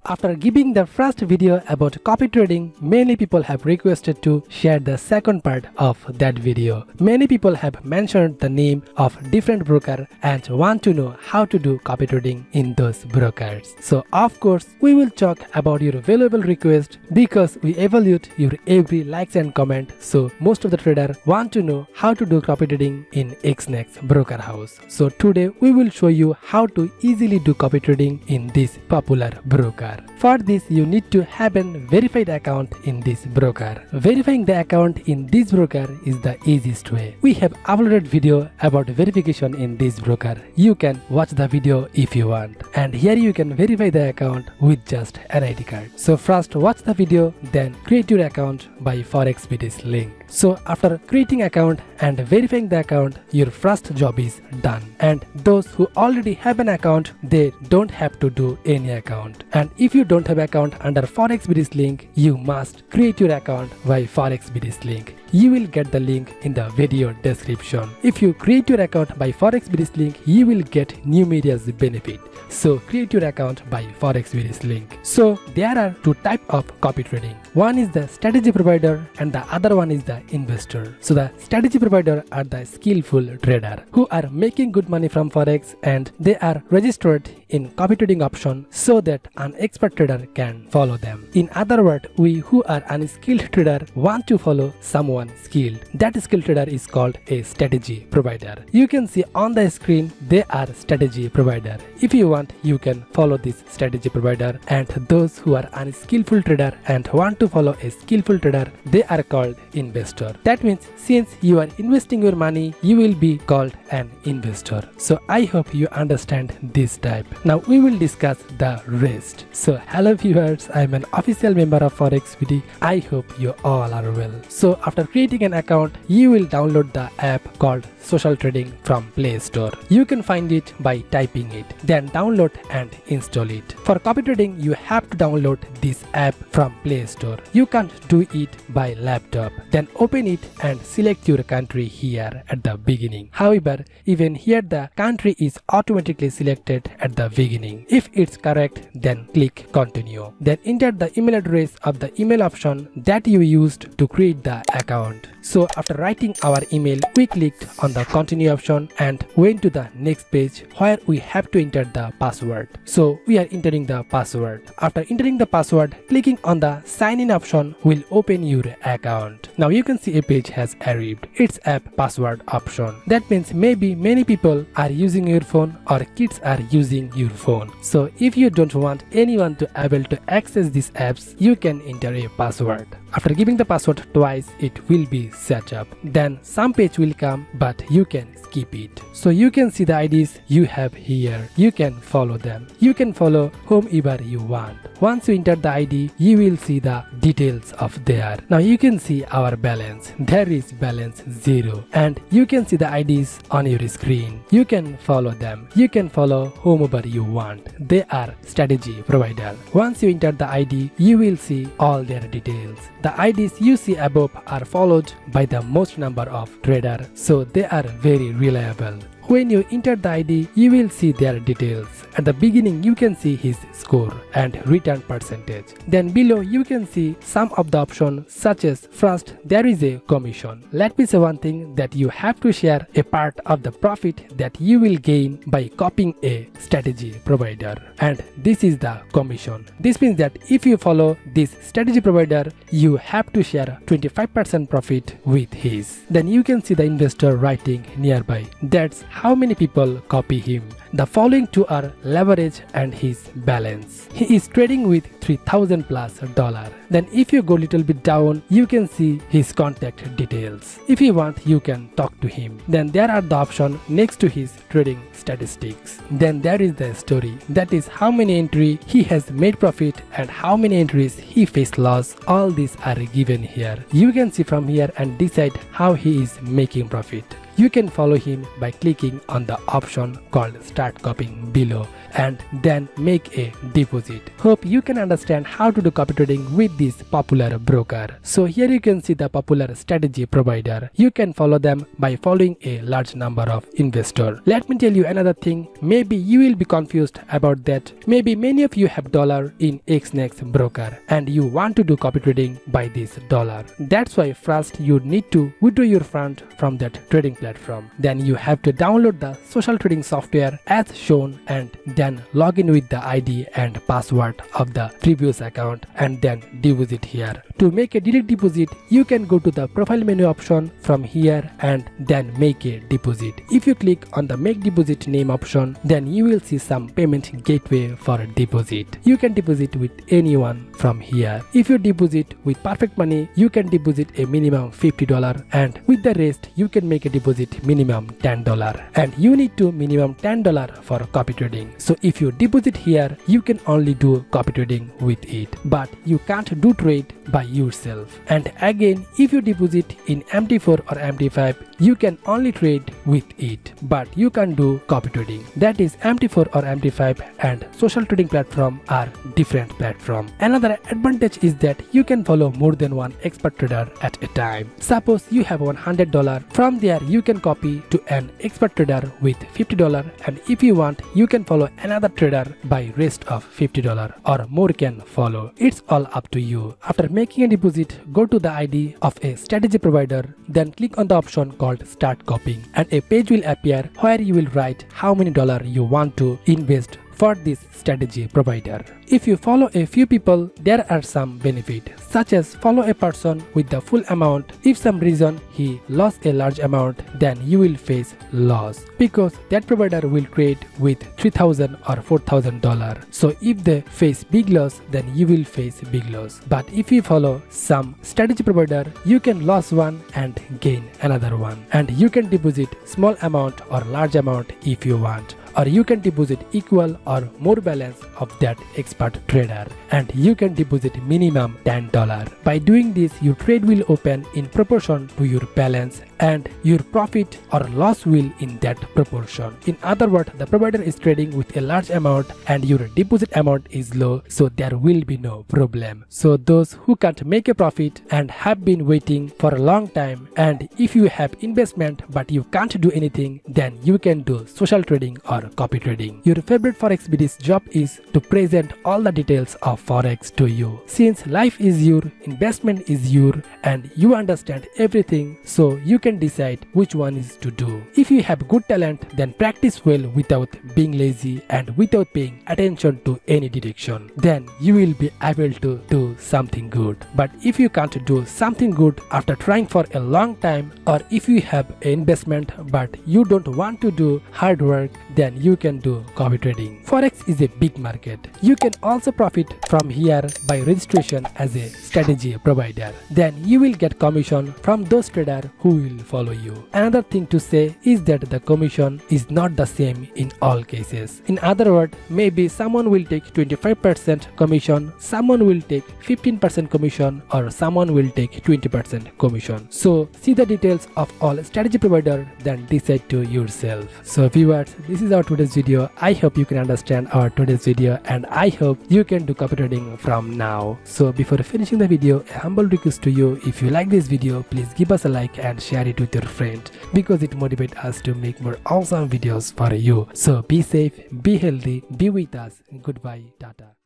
after giving the first video about copy trading, many people have requested to share the second part of that video. Many people have mentioned the name of different broker and want to know how to do copy trading in those brokers. So of course we will talk about your valuable request because we evaluate your every likes and comment. So most of the trader want to know how to do copy trading in Exness broker house. So today we will show you how to easily do copy trading in this popular broker. For this you need to have a verified account in this broker. Verifying the account in this broker is the easiest way. We have uploaded video about verification in this broker. You can watch the video if you want. And here you can verify the account with just an ID card. So first watch the video, then create your account by Forex link. So after creating account and verifying the account, your first job is done. And those who already have an account, they don't have to do any account. And if you don't have account under Forex link, you must create your account by Forex link. You will get the link in the video description. If you create your account by Forex link, you will get numerous benefit. So create your account by Forex link. So there are two types of copy trading. One is the strategy provider and the other one is the investor. So the strategy provider are the skillful trader who are making good money from Forex and they are registered in copy trading option so that an expert trader can follow them. In other words, we who are unskilled trader want to follow someone skilled. That skilled trader is called a strategy provider. You can see on the screen they are strategy provider. If you want, you can follow this strategy provider, and those who are unskillful trader and want to follow a skillful trader, they are called investor. That means since you are investing your money, you will be called an investor. So I hope you understand this type. Now we will discuss the rest. So hello viewers, I am an official member of Forex. I hope you all are well. So after creating an account, you will download the app called Social Trading from Play Store. You can find it by typing it, then download and install it. For copy trading, you have to download this app from Play Store. You can't do it by laptop. Then open it and select your country here at the beginning. However, even here the country is automatically selected at the beginning. If it's correct, then click continue. Then enter the email address of the email option that you used to create the account. So after writing our email, we clicked on the continue option and went to the next page where we have to enter the password. So we are entering the password. After entering the password, clicking on the sign in option will open your account. Now you can see a page has arrived. It's app password option. That means maybe many people are using your phone or kids are using your phone. So if you don't want anyone to able to access these apps, you can enter a password. After giving the password twice, it will be set up. Then some page will come, but you can skip it. So you can see the IDs you have here. You can follow them. You can follow whomever you want. Once you enter the ID, you will see the details of there. Now you can see our balance. There is balance 0. And you can see the IDs on your screen. You can follow them. You can follow whomever you want. They are strategy provider. Once you enter the ID, you will see all their details. The IDs you see above are followed by the most number of traders, so they are very reliable. When you enter the ID, you will see their details. At the beginning, you can see his score and return percentage. Then below, you can see some of the options such as first, there is a commission. Let me say one thing, that you have to share a part of the profit that you will gain by copying a strategy provider. And this is the commission. This means that if you follow this strategy provider, you have to share 25% profit with his. Then you can see the investor writing nearby. That's how many people copy him. The following two are leverage and his balance. He is trading with $3,000 plus. Then if you go little bit down, you can see his contact details. If you want, you can talk to him. Then there are the options next to his trading statistics. Then there is the story. That is how many entry he has made profit and how many entries he faced loss. All these are given here. You can see from here and decide how he is making profit. you can follow him by clicking on the option called Start Copying below and then make a deposit. Hope you can understand how to do copy trading with this popular broker. So here you can see the popular strategy provider. You can follow them by following a large number of investors. Let me tell you another thing. Maybe you will be confused about that. Maybe many of you have dollar in Exness broker and you want to do copy trading by this dollar. That's why first you need to withdraw your fund from that trading platform. Then you have to download the social trading software as shown and then log in with the ID and password of the previous account and then deposit here. To make a direct deposit, you can go to the profile menu option from here and then make a deposit. If you click on the make deposit name option, then you will see some payment gateway for deposit. You can deposit with anyone from here. If you deposit with Perfect Money, you can deposit a minimum $50 and with the rest you can make a deposit minimum $10 and you need to minimum $10 for copy trading. So if you deposit here, you can only do copy trading with it, but you can't do trade by yourself. And again, if you deposit in MT4 or MT5, you can only trade with it, but you can do copy trading. That is MT4 or MT5 and social trading platform are different platform. Another advantage is that you can follow more than one expert trader at a time. Suppose you have $100. From there you can copy to an expert trader with $50 and if you want you can follow another trader by rest of $50 or more can follow. It's all up to you. After making a deposit, go to the ID of a strategy provider, then click on the option called Start Copying and a page will appear where you will write how many dollars you want to invest for this strategy provider. If you follow a few people, there are some benefits, such as follow a person with the full amount. If some reason he lost a large amount, then you will face loss because that provider will trade with $3,000 or $4,000. So if they face big loss, then you will face big loss. But if you follow some strategy provider, you can lose one and gain another one. And you can deposit small amount or large amount if you want. Or you can deposit equal or more balance of that expert trader and you can deposit minimum $10. By doing this, your trade will open in proportion to your balance and your profit or loss will in that proportion. In other words, the provider is trading with a large amount and your deposit amount is low, so there will be no problem. So those who can't make a profit and have been waiting for a long time, and if you have investment but you can't do anything, then you can do social trading or copy trading. Your favorite Forex BD's job is to present all the details of Forex to you. Since life is your, investment is your, and you understand everything, so you can decide which one is to do. If you have good talent, then practice well without being lazy and without paying attention to any direction. Then you will be able to do something good. But if you can't do something good after trying for a long time, or if you have an investment but you don't want to do hard work, then you can do copy trading. Forex is a big market. You can also profit from here by registration as a strategy provider. Then you will get commission from those traders who will follow you. Another thing to say is that the commission is not the same in all cases. In other words, maybe someone will take 25% commission, someone will take 15% commission, or someone will take 20% commission. So see the details of all strategy provider, then decide to yourself. So viewers, this is our today's video. I hope you can understand our today's video and I hope you can do copy trading from now. So before finishing the video, a humble request to you, if you like this video, please give us a like and share it with your friend because it motivates us to make more awesome videos for you. So be safe, be healthy, be with us. Goodbye, Tata.